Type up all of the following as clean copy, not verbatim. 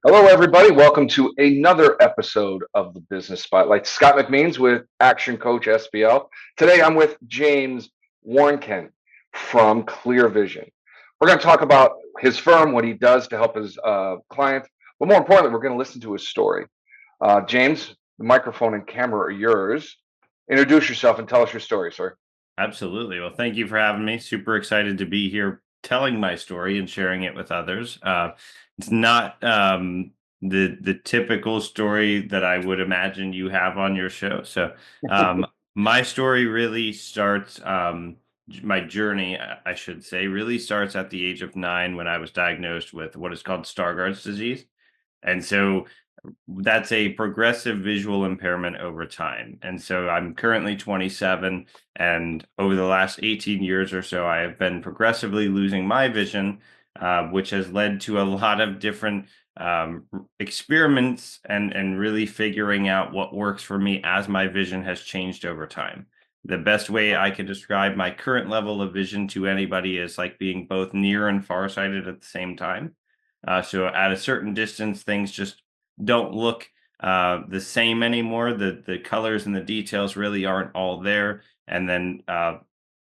Hello, everybody. Welcome to another episode of the Business Spotlight. Scott McMeans with Action Coach SBL. Today, I'm with James Warnken from Cler Vision. We're going to talk about his firm, what he does to help his clients, but more importantly, we're going to listen to his story. James, the microphone and camera are yours. Introduce yourself and tell us your story, sir. Absolutely. Well, thank you for having me. Super excited to be here telling my story and sharing it with others. It's not the typical story that I would imagine you have on your show. So, um, my story really starts. My journey, I should say, really starts at the age of 9 when I was diagnosed with what is called Stargardt's disease. And so that's a progressive visual impairment over time. And so I'm currently 27, and over the last 18 years or so, I have been progressively losing my vision, which has led to a lot of different experiments and really figuring out what works for me as my vision has changed over time. The best way I can describe my current level of vision to anybody is like being both near and farsighted at the same time. So at a certain distance, things just don't look the same anymore. The colors and the details really aren't all there. And then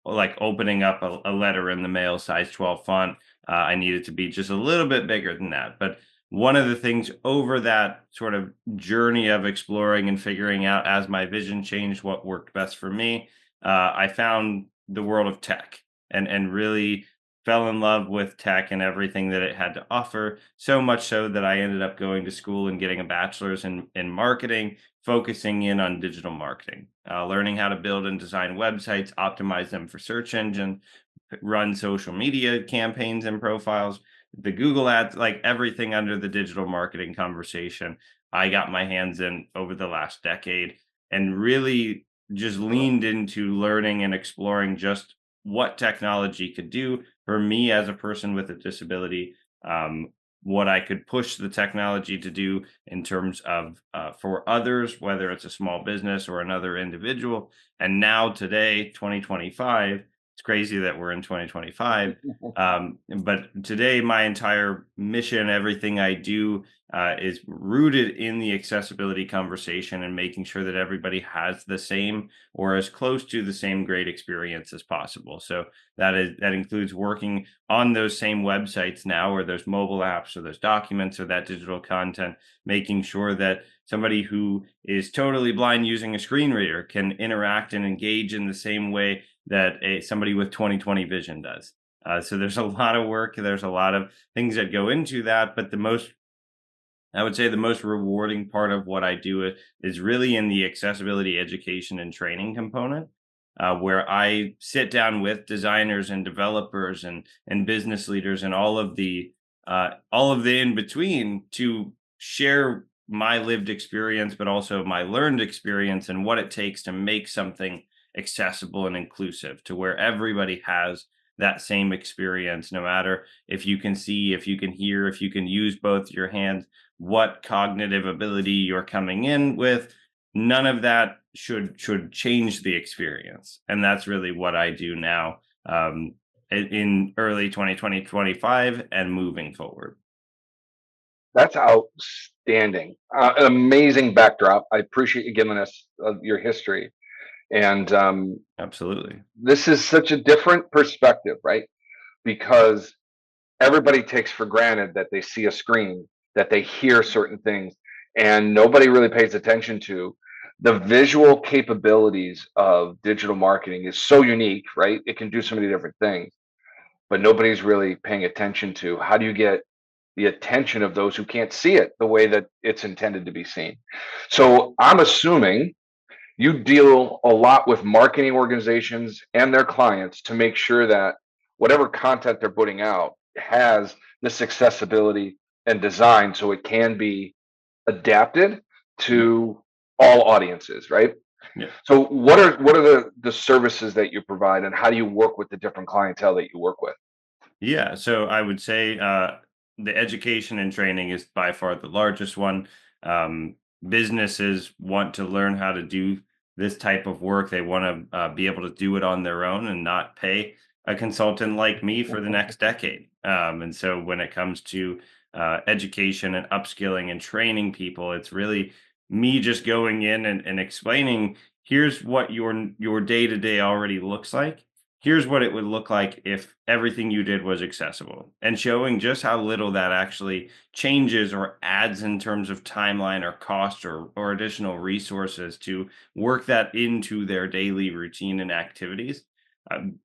like opening up a letter in the mail, size 12 font, I need it to be just a little bit bigger than that. But one of the things over that sort of journey of exploring and figuring out as my vision changed what worked best for me, I found the world of tech and really fell in love with tech and everything that it had to offer. So much so that I ended up going to school and getting a bachelor's in marketing, focusing in on digital marketing, learning how to build and design websites, optimize them for search engine, run social media campaigns and profiles, the Google ads, like everything under the digital marketing conversation. I got my hands in over the last decade and really just leaned into learning and exploring just what technology could do for me as a person with a disability, what I could push the technology to do in terms of for others, whether it's a small business or another individual. And now today, 2025, it's crazy that we're in 2025. But today, my entire mission, everything I do, is rooted in the accessibility conversation and making sure that everybody has the same or as close to the same great experience as possible. So that includes working on those same websites now, or those mobile apps, or those documents, or that digital content, making sure that somebody who is totally blind using a screen reader can interact and engage in the same way that somebody with 20/20 vision does. So there's a lot of work. There's a lot of things that go into that, but I would say the most rewarding part of what I do is really in the accessibility education and training component, where I sit down with designers and developers and business leaders and all of the in between to share my lived experience, but also my learned experience and what it takes to make something accessible and inclusive to where everybody has that same experience, no matter if you can see, if you can hear, if you can use both your hands, what cognitive ability you're coming in with. None of that should change the experience, and that's really what I do now, in early 2025 and moving forward. That's outstanding. An amazing backdrop. I appreciate you giving us your history. And Absolutely. this is such a different perspective, right? Because everybody takes for granted that they see a screen, that they hear certain things, and nobody really pays attention to the visual capabilities of digital marketing is so unique, right? It can do so many different things, but nobody's really paying attention to how do you get the attention of those who can't see it the way that it's intended to be seen. So I'm assuming you deal a lot with marketing organizations and their clients to make sure that whatever content they're putting out has this accessibility and design so it can be adapted Yeah. to all audiences, right? Yeah. So what are the services that you provide and how do you work with the different clientele that you work with? Yeah, so I would say the education and training is by far the largest one. Businesses want to learn how to do this type of work. They want to be able to do it on their own and not pay a consultant like me for the next decade. And so when it comes to education and upskilling and training people. It's really me just going in and explaining, here's what your day-to-day already looks like. Here's what it would look like if everything you did was accessible, and showing just how little that actually changes or adds in terms of timeline or cost or additional resources to work that into their daily routine and activities.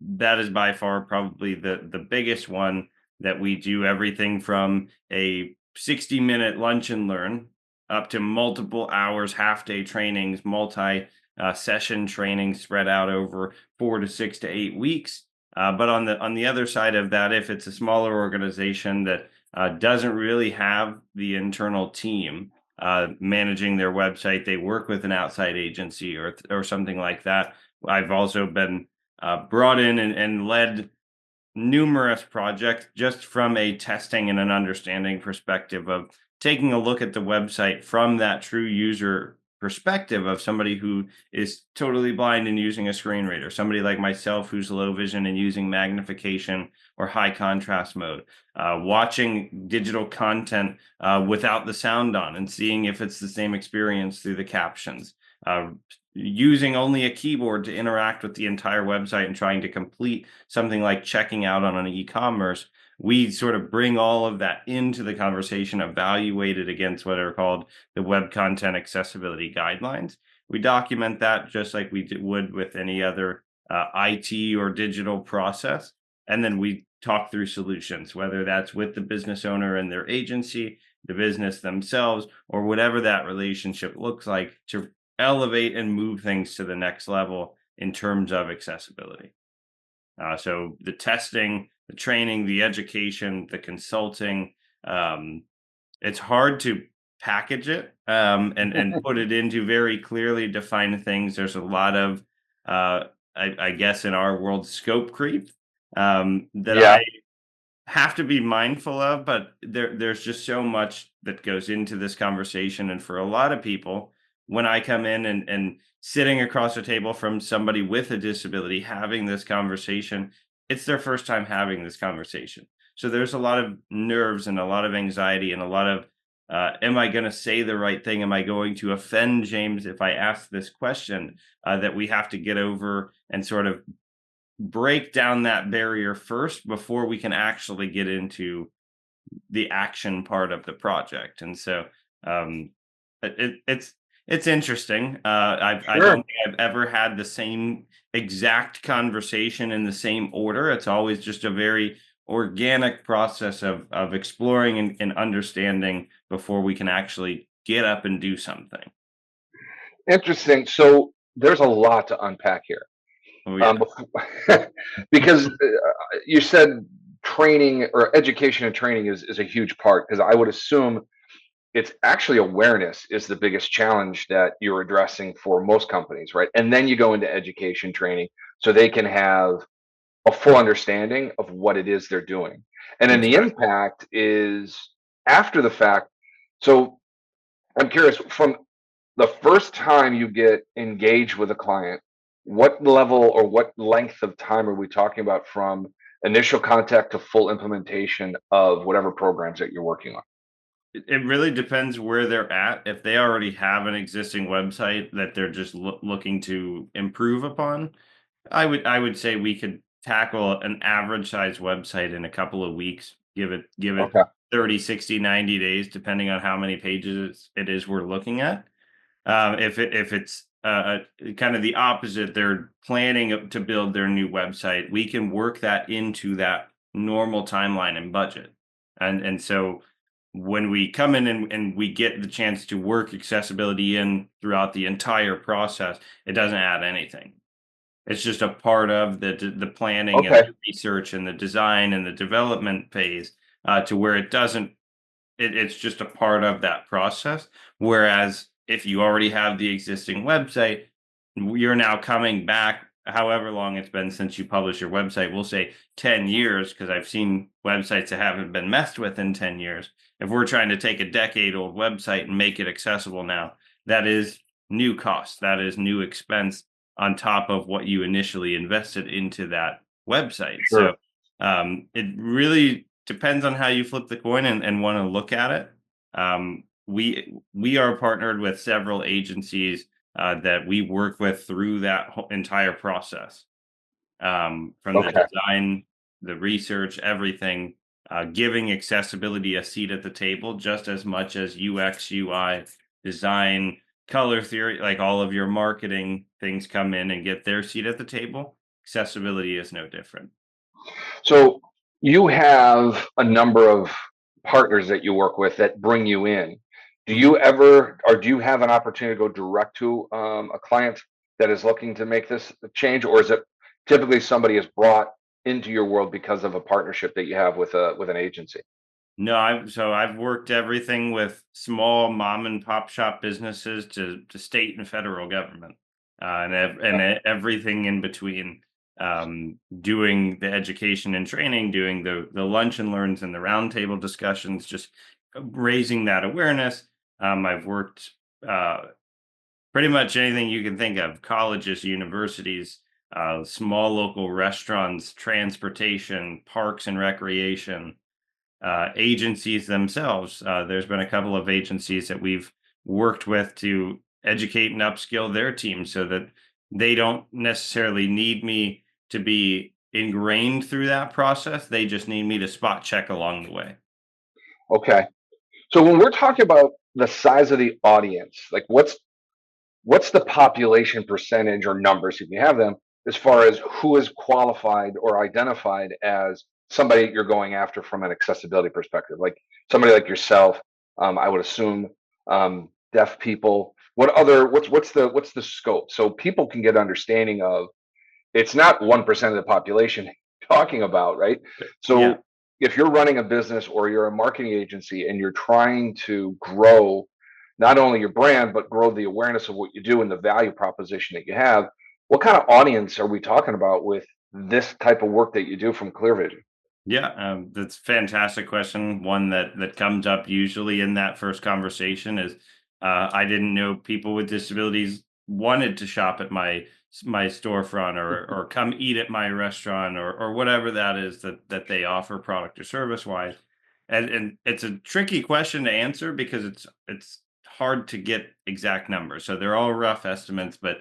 That is by far probably the biggest one, that we do everything from a 60-minute lunch and learn up to multiple hours, half day trainings, multi session training spread out over 4 to 6 to 8 weeks. But on the other side of that, if it's a smaller organization that doesn't really have the internal team managing their website, they work with an outside agency or something like that. I've also been brought in and led numerous projects just from a testing and an understanding perspective of taking a look at the website from that true user perspective of somebody who is totally blind and using a screen reader, somebody like myself who's low vision and using magnification or high contrast mode, watching digital content without the sound on and seeing if it's the same experience through the captions, using only a keyboard to interact with the entire website and trying to complete something like checking out on an e-commerce. We sort of bring all of that into the conversation, evaluate it against what are called the Web Content Accessibility Guidelines. We document that just like we would with any other IT or digital process. And then we talk through solutions, whether that's with the business owner and their agency, the business themselves, or whatever that relationship looks like, to elevate and move things to the next level in terms of accessibility. So the testing, the training, the education, the consulting, it's hard to package it and put it into very clearly defined things. There's a lot of, I guess, in our world, scope creep that Yeah. I have to be mindful of, but there's just so much that goes into this conversation. And for a lot of people, when I come in and sitting across the table from somebody with a disability having this conversation, it's their first time having this conversation. So there's a lot of nerves and a lot of anxiety and a lot of am I going to say the right thing? Am I going to offend James if I ask this question, that we have to get over and sort of break down that barrier first before we can actually get into the action part of the project. And so um, it's interesting. I don't Sure. think I've ever had the same exact conversation in the same order. It's always just a very organic process of exploring and understanding before we can actually get up and do something. Interesting. So there's a lot to unpack here. Oh yeah. Because you said training or education and training is a huge part, because I would assume it's actually awareness is the biggest challenge that you're addressing for most companies, right? And then you go into education training so they can have a full understanding of what it is they're doing. And then the Exactly. impact is after the fact. So I'm curious, from the first time you get engaged with a client, what level or what length of time are we talking about from initial contact to full implementation of whatever programs that you're working on? It really depends where they're at. If they already have an existing website that they're just looking to improve upon, I would say we could tackle an average size website in a couple of weeks. Give it Okay. 30, 60, 90 days, depending on how many pages it is we're looking at. If it's kind of the opposite, they're planning to build their new website, we can work that into that normal timeline and budget. And so when we come in and we get the chance to work accessibility in throughout the entire process, it doesn't add anything. It's just a part of the planning and Okay. the research and the design and the development phase, to where it doesn't it's just a part of that process. Whereas if you already have the existing website, you're now coming back however long it's been since you published your website. We'll say 10 years, because I've seen websites that haven't been messed with in 10 years. If we're trying to take a decade old website and make it accessible now, that is new cost, that is new expense on top of what you initially invested into that website. So Sure. it really depends on how you flip the coin and want to look at it. We are partnered with several agencies that we work with through that entire process, from the Okay. design, the research, everything, giving accessibility a seat at the table just as much as UX, UI, design, color theory, like all of your marketing things come in and get their seat at the table. Accessibility is no different. So you have a number of partners that you work with that bring you in. Do Mhm. you ever, or do you have an opportunity to go direct to a client that is looking to make this change, or is it typically somebody is brought into your world because of a partnership that you have with an agency? No, I've worked everything with small mom and pop shop businesses to state and federal government, everything in between. Doing the education and training, doing the lunch and learns and the roundtable discussions, just raising that awareness. I've worked pretty much anything you can think of: colleges, universities, small local restaurants, transportation, parks and recreation, agencies themselves. There's been a couple of agencies that we've worked with to educate and upskill their team so that they don't necessarily need me to be ingrained through that process. They just need me to spot check along the way. Okay. So when we're talking about the size of the audience, like what's the population percentage or numbers, if you have them, as far as who is qualified or identified as somebody you're going after from an accessibility perspective? Like somebody like yourself, I would assume, deaf people. What's the scope so people can get understanding of it's not 1% of the population talking about, right? Yeah. So if you're running a business or you're a marketing agency and you're trying to grow not only your brand, but grow the awareness of what you do and the value proposition that you have, what kind of audience are we talking about with this type of work that you do from Clear Vision? Yeah, that's a fantastic question. One that comes up usually in that first conversation is, I didn't know people with disabilities wanted to shop at my storefront or come eat at my restaurant or whatever that is that they offer product or service wise. And it's a tricky question to answer because it's hard to get exact numbers. So they're all rough estimates, but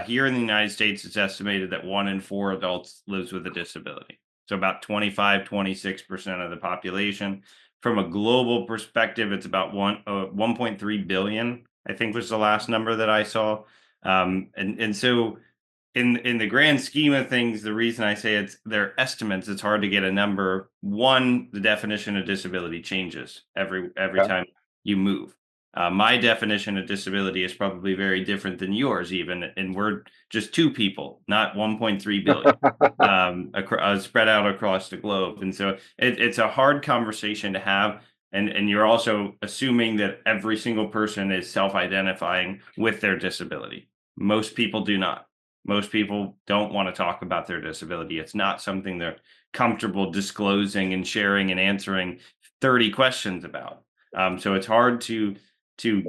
here in the United States, it's estimated that 1 in 4 adults lives with a disability. So about 25, 26% of the population. From a global perspective, it's about 1.3 billion, I think was the last number that I saw. And so in the grand scheme of things, the reason I say it's their estimates, it's hard to get a number. One, the definition of disability changes every Okay. time you move. My definition of disability is probably very different than yours, even, and we're just two people, not 1.3 billion, spread out across the globe. And so it's a hard conversation to have. And you're also assuming that every single person is self-identifying with their disability. Most people do not. Most people don't want to talk about their disability. It's not something they're comfortable disclosing and sharing and answering 30 questions about. So it's hard to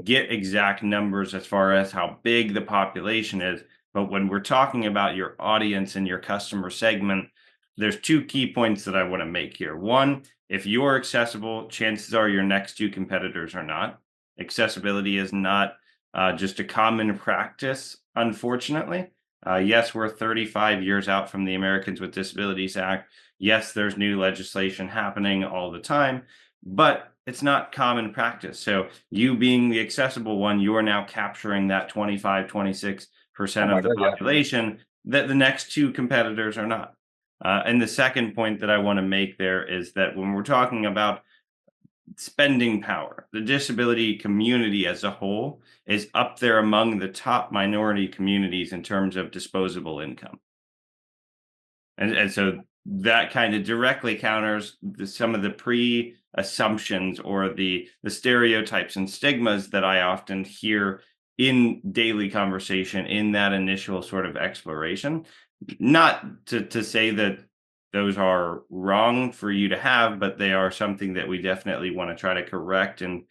get exact numbers as far as how big the population is. But when we're talking about your audience and your customer segment, there's two key points that I want to make here. One, if you're accessible, chances are your next two competitors are not. Accessibility is not just a common practice, unfortunately. Yes, we're 35 years out from the Americans with Disabilities Act. Yes, there's new legislation happening all the time, but it's not common practice. So you being the accessible one, you are now capturing that 25, Oh 26% my of the God, yeah. population that the next two competitors are not. And the second point that I want to make there is that when we're talking about spending power, the disability community as a whole is up there among the top minority communities in terms of disposable income. And so that kind of directly counters some of the pre-assumptions or the stereotypes and stigmas that I often hear in daily conversation in that initial sort of exploration. Not to say that those are wrong for you to have, but they are something that we definitely want to try to correct and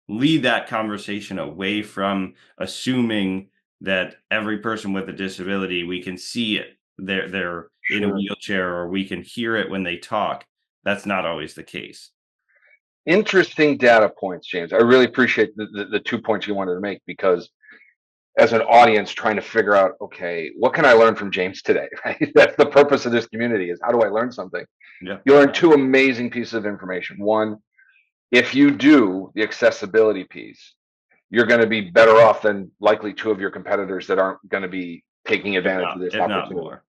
lead that conversation away from assuming that every person with a disability, we can see it, they're in a Sure. wheelchair or we can hear it when they talk. that's not always the case. Interesting data points, James. I really appreciate the 2 points you wanted to make, because as an audience trying to figure out, okay, what can I learn from James today? Right? That's the purpose of this community, is how do I learn something? Yeah. You learn two amazing pieces of information. One, if you do the accessibility piece, you're going to be better off than likely two of your competitors that aren't going to be taking advantage of this If not opportunity. more.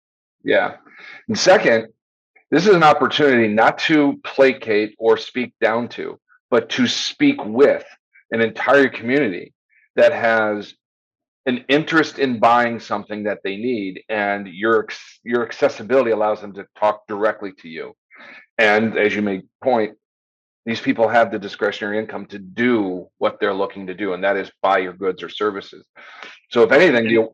Yeah. And second, this is an opportunity not to placate or speak down to, but to speak with an entire community that has an interest in buying something that they need, and your accessibility allows them to talk directly to you. And as you made point, these people have the discretionary income to do what they're looking to do, and that is buy your goods or services. So if Well, anything, you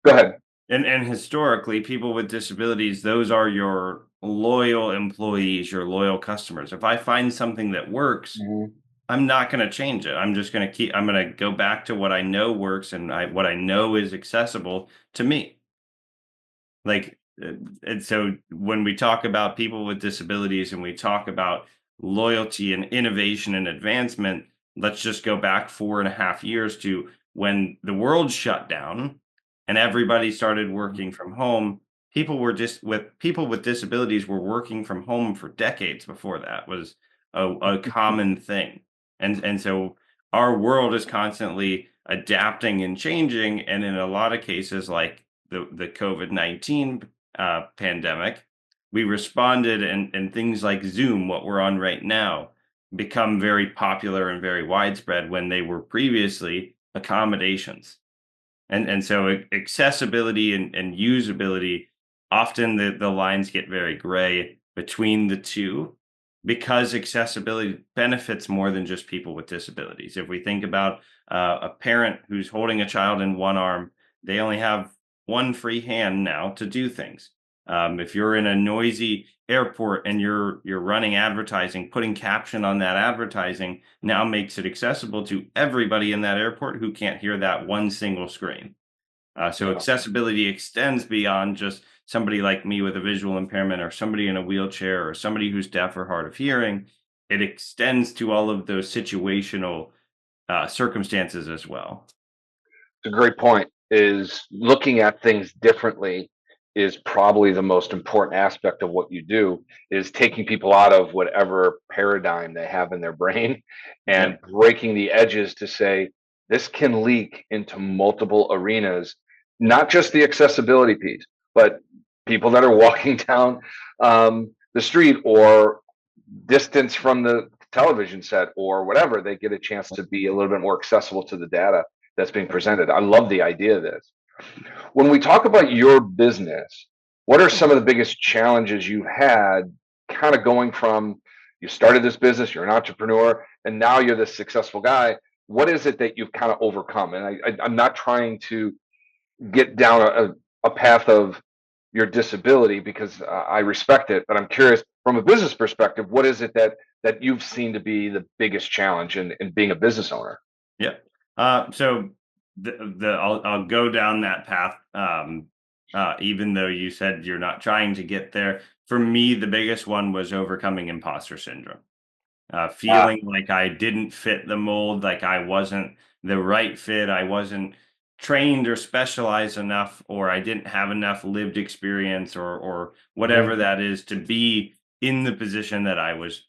go ahead. and historically, people with disabilities, those are your loyal employees, your loyal customers. If I find something that works, Mhm. I'm not going to change it. I'm going to go back to what I know works and what I know is accessible to me. Like, and so when we talk about people with disabilities and we talk about loyalty and innovation and advancement, let's just go back 4.5 years to when the world shut down and everybody started working from home. People with disabilities were working from home for decades before that was a common thing. And so our world is constantly adapting and changing. And in a lot of cases, like the COVID-19 pandemic, we responded, and things like Zoom, what we're on right now, become very popular and very widespread when they were previously accommodations. And so accessibility and usability, often the lines get very gray between the two, because accessibility benefits more than just people with disabilities. If we think about a parent who's holding a child in one arm, they only have one free hand now to do things. If you're in a noisy airport and you're running advertising, putting caption on that advertising now makes it accessible to everybody in that airport who can't hear that one single screen. So Yeah. accessibility extends beyond just somebody like me with a visual impairment, or somebody in a wheelchair, or somebody who's deaf or hard of hearing. It extends to all of those situational circumstances as well. It's a great point. Is looking at things differently is probably the most important aspect of what you do, is taking people out of whatever paradigm they have in their brain Yep. and breaking the edges to say this can leak into multiple arenas, not just the accessibility piece, but people that are walking down the street, or distance from the television set, or whatever, they get a chance to be a little bit more accessible to the data that's being presented. I love the idea of this. When we talk about your business, what are some of the biggest challenges you had, kind of going from you started this business, you're an entrepreneur, and now you're this successful guy? What is it that you've kind of overcome? And I'm not trying to get down a path of your disability, because I respect it, but I'm curious from a business perspective, what is it that you've seen to be the biggest challenge in being a business owner? Yep. So I'll go down that path. Even though you said you're not trying to get there, for me, the biggest one was overcoming imposter syndrome. Ah, Feeling like I didn't fit the mold, like I wasn't the right fit, I wasn't trained or specialized enough, or I didn't have enough lived experience, or whatever mhm. that is, to be in the position that I was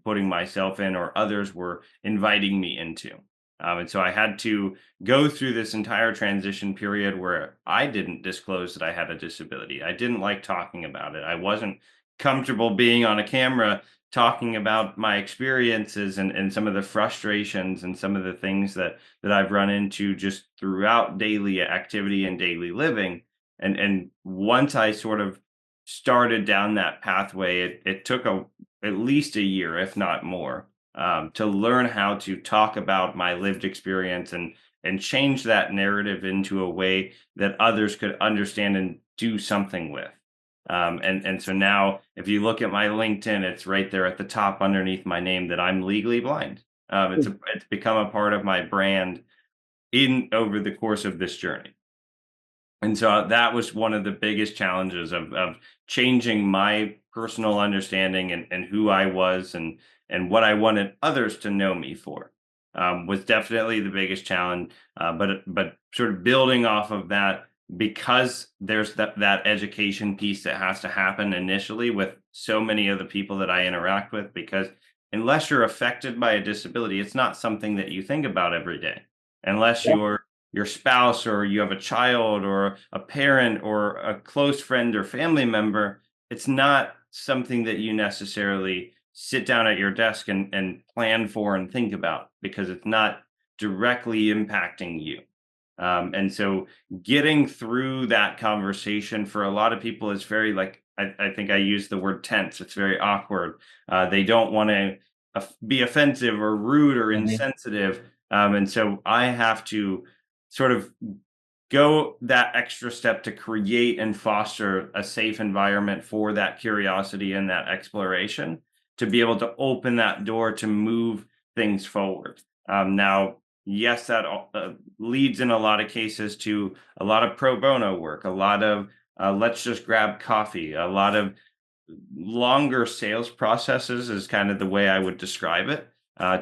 putting myself in, or others were inviting me into. And so I had to go through this entire transition period where I didn't disclose that I had a disability. I didn't like talking about it. I wasn't comfortable being on a camera talking about my experiences, and some of the frustrations and some of the things that I've run into just throughout daily activity and daily living. And once I sort of started down that pathway, it took at least a year, if not more, to learn how to talk about my lived experience, and change that narrative into a way that others could understand and do something with. And so now, if you look at my LinkedIn, it's right there at the top underneath my name that I'm legally blind. It's become a part of my brand in over the course of this journey. And so that was one of the biggest challenges of changing my personal understanding and who I was and what I wanted others to know me for was definitely the biggest challenge. But sort of building off of that, because there's that education piece that has to happen initially with so many of the people that I interact with, because unless you're affected by a disability, it's not something that you think about every day. Unless Yeah. you're your spouse or you have a child or a parent or a close friend or family member, it's not something that you necessarily sit down at your desk and plan for and think about because it's not directly impacting you. And so getting through that conversation for a lot of people is very like, I think I use the word tense. It's very awkward. They don't want to be offensive or rude or Mhm. insensitive. And so I have to sort of go that extra step to create and foster a safe environment for that curiosity and that exploration to be able to open that door to move things forward. Now, yes, that leads in a lot of cases to a lot of pro bono work, a lot of let's just grab coffee, a lot of longer sales processes is kind of the way I would describe it,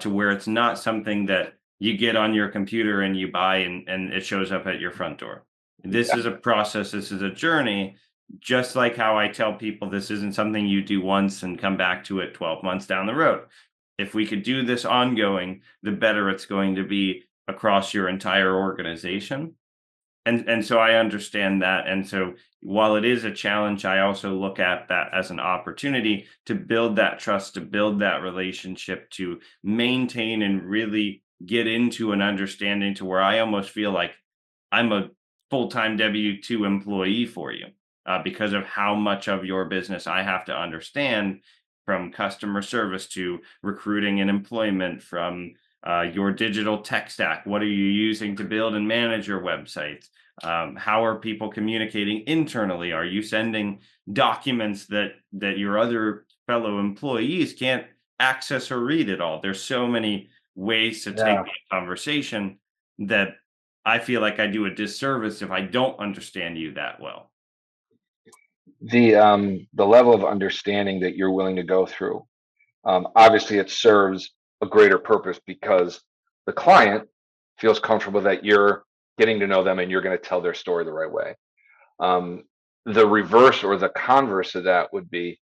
to where it's not something that you get on your computer and you buy and it shows up at your front door. This is a process, this is a journey, just like how I tell people this isn't something you do once and come back to it 12 months down the road. If we could do this ongoing, the better it's going to be across your entire organization. And so I understand that, and so while it is a challenge, I also look at that as an opportunity to build that trust, to build that relationship, to maintain and really get into an understanding to where I almost feel like I'm a full-time W-2 employee for you, because of how much of your business I have to understand, from customer service to recruiting and employment, from your digital tech stack. What are you using to build and manage your websites? How are people communicating internally? Are you sending documents that your other fellow employees can't access or read at all? There's so many ways to take Yeah. the conversation that I feel like I do a disservice if I don't understand you that well. The level of understanding that you're willing to go through, obviously it serves a greater purpose because the client feels comfortable that you're getting to know them and you're going to tell their story the right way. Um, the reverse or the converse of that would be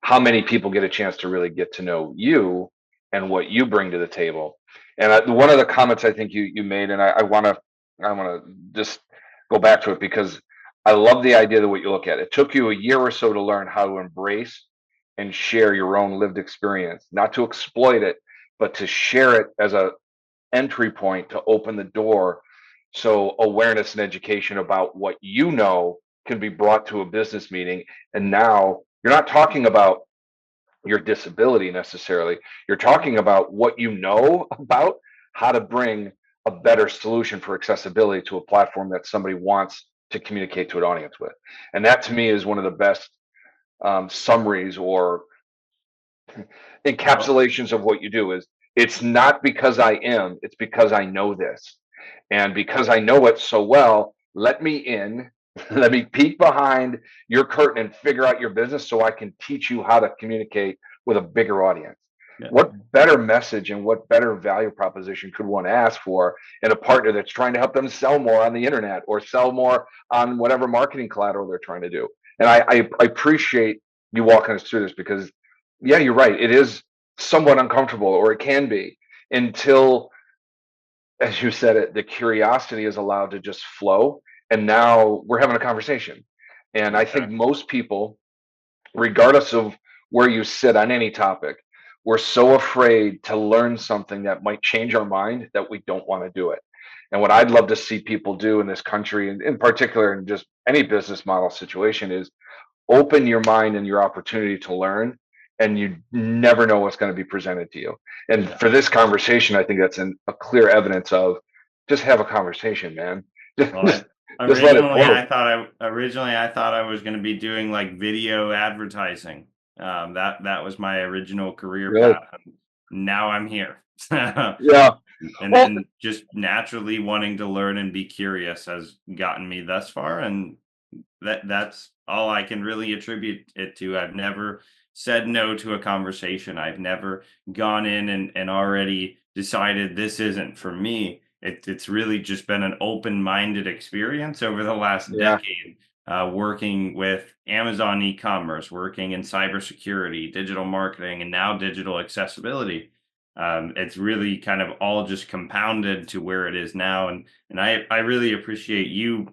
how many people get a chance to really get to know you and what you bring to the table. And one of the comments I think you made, and I want to just go back to it because I love the idea of what you look at. It took you a year or so to learn how to embrace and share your own lived experience, not to exploit it, but to share it as a entry point to open the door so awareness and education about what you know can be brought to a business meeting. And now you're not talking about your disability necessarily. You're talking about what you know about how to bring a better solution for accessibility to a platform that somebody wants to communicate to an audience with. And that to me is one of the best summaries or Well, encapsulations of what you do is it's not because I am, it's because I know this. And because I know it so well, let me in, let me peek behind your curtain and figure out your business so I can teach you how to communicate with a bigger audience. yeah, What better message and what better value proposition could one ask for in a partner that's trying to help them sell more on the internet or sell more on whatever marketing collateral they're trying to do? And I appreciate you walking us through this because yeah, you're right. It is somewhat uncomfortable, or it can be, until, as you said it, the curiosity is allowed to just flow. And now we're having a conversation. And I think exactly. most people, regardless of where you sit on any topic, we're so afraid to learn something that might change our mind that we don't want to do it. And what I'd love to see people do in this country, and in particular in just any business model situation, is open your mind and your opportunity to learn, and you never know what's going to be presented to you. And Yeah. for this conversation, I think that's a clear evidence of just have a conversation, man. just, Well, just just let it flow. originally I thought I was going to be doing like video advertising. That was my original career Really. path. And now I'm here. Yeah. Well, And just naturally wanting to learn and be curious has gotten me thus far, and That's all I can really attribute it to. I've never said no to a conversation. I've never gone in and already decided this isn't for me. It's really just been an open-minded experience over the last Yeah, decade, working with Amazon e-commerce, working in cybersecurity, digital marketing, and now digital accessibility. It's really kind of all just compounded to where it is now, and I really appreciate you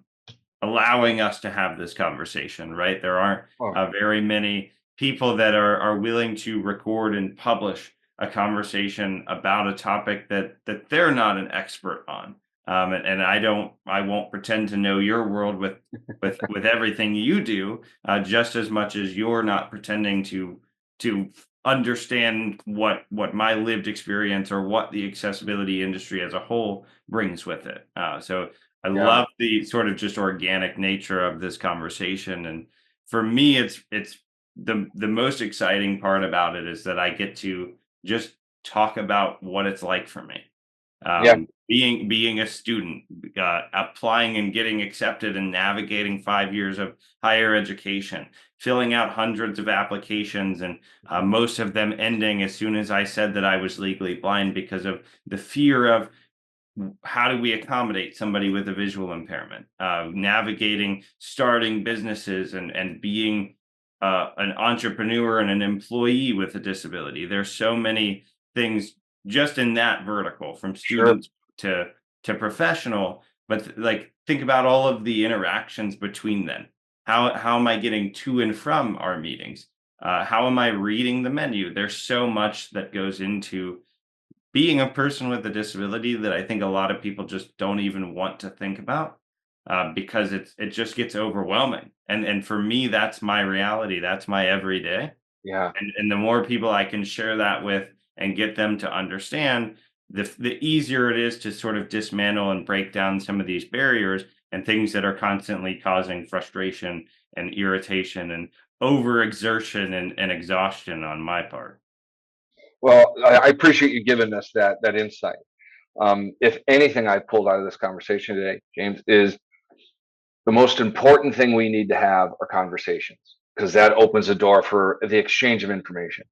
allowing us to have this conversation, right? There aren't oh, very many people that are willing to record and publish a conversation about a topic that they're not an expert on. And I won't pretend to know your world with everything you do, just as much as you're not pretending to understand what my lived experience or what the accessibility industry as a whole brings with it. So I yeah, love the sort of just organic nature of this conversation, and for me, it's the most exciting part about it is that I get to just talk about what it's like for me. yeah, Being a student, applying and getting accepted and navigating 5 years of higher education, filling out hundreds of applications, and most of them ending as soon as I said that I was legally blind because of the fear of how do we accommodate somebody with a visual impairment, navigating starting businesses and being an entrepreneur and an employee with a disability. There's so many things just in that vertical, from sure. students to professional. But like, think about all of the interactions between them. How am I getting to and from our meetings? How am I reading the menu? There's so much that goes into being a person with a disability that I think a lot of people just don't even want to think about, because it just gets overwhelming. And for me, that's my reality. That's my everyday. Yeah. And the more people I can share that with and get them to understand, the easier it is to sort of dismantle and break down some of these barriers and things that are constantly causing frustration and irritation and overexertion and exhaustion on my part. Well, I appreciate you giving us that insight. If anything I pulled out of this conversation today, James, is the most important thing we need to have are conversations, because that opens the door for the exchange of information.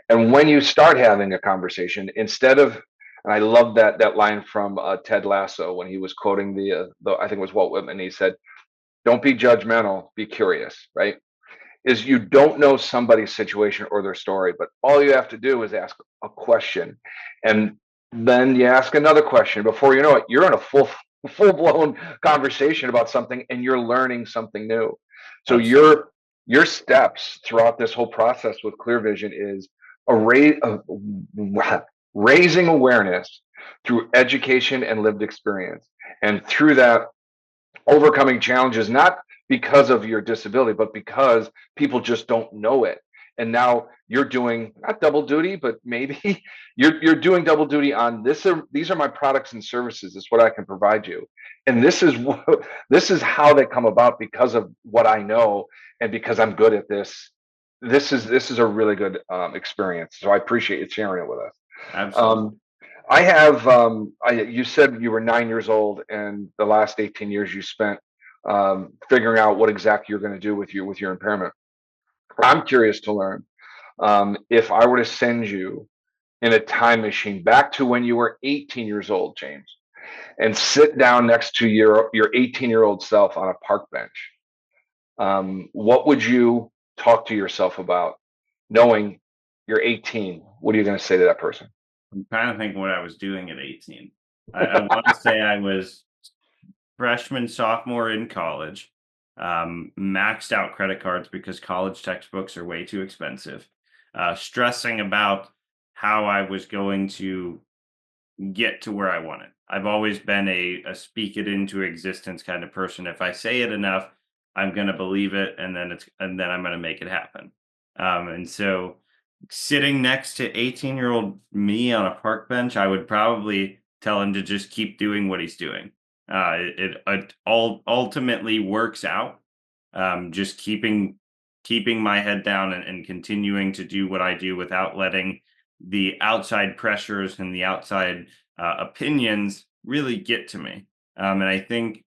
And when you start having a conversation, instead of, and I love that line from Ted Lasso when he was quoting the I think it was Walt Whitman. He said, "Don't be judgmental, be curious." Right? Is you don't know somebody's situation or their story, but all you have to do is ask a question, and then you ask another question. Before you know it, you're in a full blown conversation about something, and you're learning something new. So Absolutely. your steps throughout this whole process with Clear Vision is raising awareness through education and lived experience, and through that overcoming challenges, not because of your disability, but because people just don't know it. And now you're doing not double duty, but maybe you're doing double duty on this. These are my products and services. This is what I can provide you, and this is how they come about because of what I know and because I'm good at this. This is a really good experience. So I appreciate you sharing it with us. Absolutely. Um, I have. You said you were 9 years old, and the last 18 years you spent figuring out what exactly you're going to do with your impairment. I'm curious to learn if I were to send you in a time machine back to when you were 18 years old, James, and sit down next to your 18-year-old self on a park bench. What would you talk to yourself about, knowing you're 18? What are you going to say to that person? I'm trying to think what I was doing at 18. I want to say I was freshman, sophomore in college, maxed out credit cards because college textbooks are way too expensive, stressing about how I was going to get to where I want it. I've always been a speak it into existence kind of person. If I say it enough, I'm gonna believe it, and then I'm gonna make it happen. And so, sitting next to 18-year-old me on a park bench, I would probably tell him to just keep doing what he's doing. It all ultimately works out. Just keeping my head down and continuing to do what I do without letting the outside pressures and the outside opinions really get to me. And I think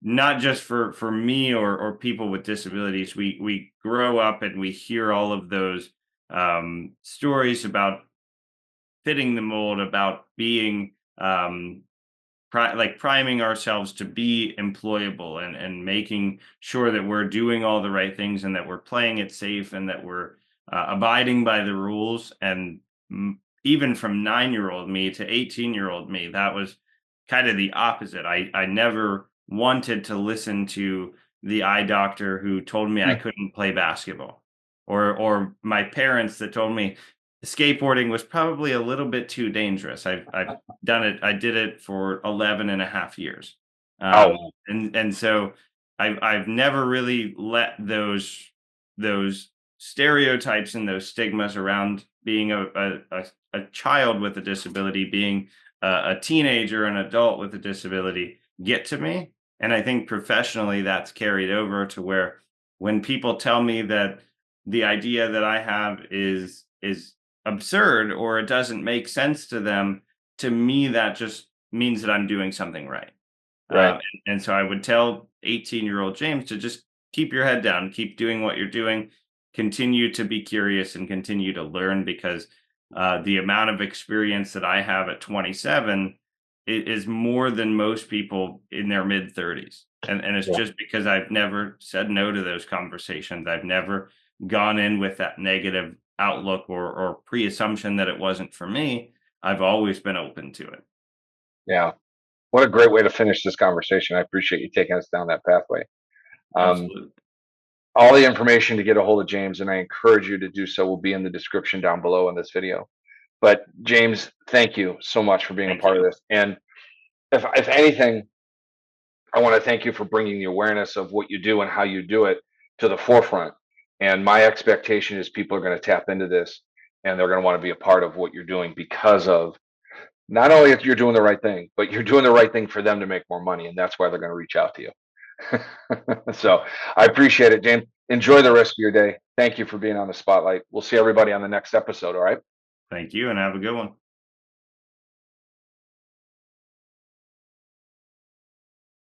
not just for me or people with disabilities. We grow up and we hear all of those stories about fitting the mold, about being like priming ourselves to be employable and making sure that we're doing all the right things and that we're playing it safe and that we're abiding by the rules. And even from 9-year old me to 18-year old me, that was kind of the opposite. I never wanted to listen to the eye doctor who told me I Mm. couldn't play basketball, or my parents that told me skateboarding was probably a little bit too dangerous. I've done it. I did it for 11 and a half years. Oh, And so I've never really let those stereotypes and those stigmas around being a child with a disability, being a teenager, an adult with a disability get to me. And I think professionally that's carried over to where when people tell me that the idea that I have is absurd or it doesn't make sense to them, to me, that just means that I'm doing something right. right. And so I would tell 18-year-old James to just keep your head down, keep doing what you're doing, continue to be curious and continue to learn because the amount of experience that I have at 27 is more than most people in their mid 30s. And it's Yeah. just because I've never said no to those conversations. I've never gone in with that negative outlook or pre-assumption that it wasn't for me. I've always been open to it. Yeah. What a great way to finish this conversation. I appreciate you taking us down that pathway. Um, Absolutely. all the information to get a hold of James, and I encourage you to do so, will be in the description down below in this video. But James, thank you so much for being a Thank part of you. this. And if anything, I want to thank you for bringing the awareness of what you do and how you do it to the forefront. And my expectation is people are going to tap into this and they're going to want to be a part of what you're doing because of not only if you're doing the right thing, but you're doing the right thing for them to make more money. And that's why they're going to reach out to you. So I appreciate it, James. Enjoy the rest of your day. Thank you for being on the spotlight. We'll see everybody on the next episode. All right. Thank you and have a good one.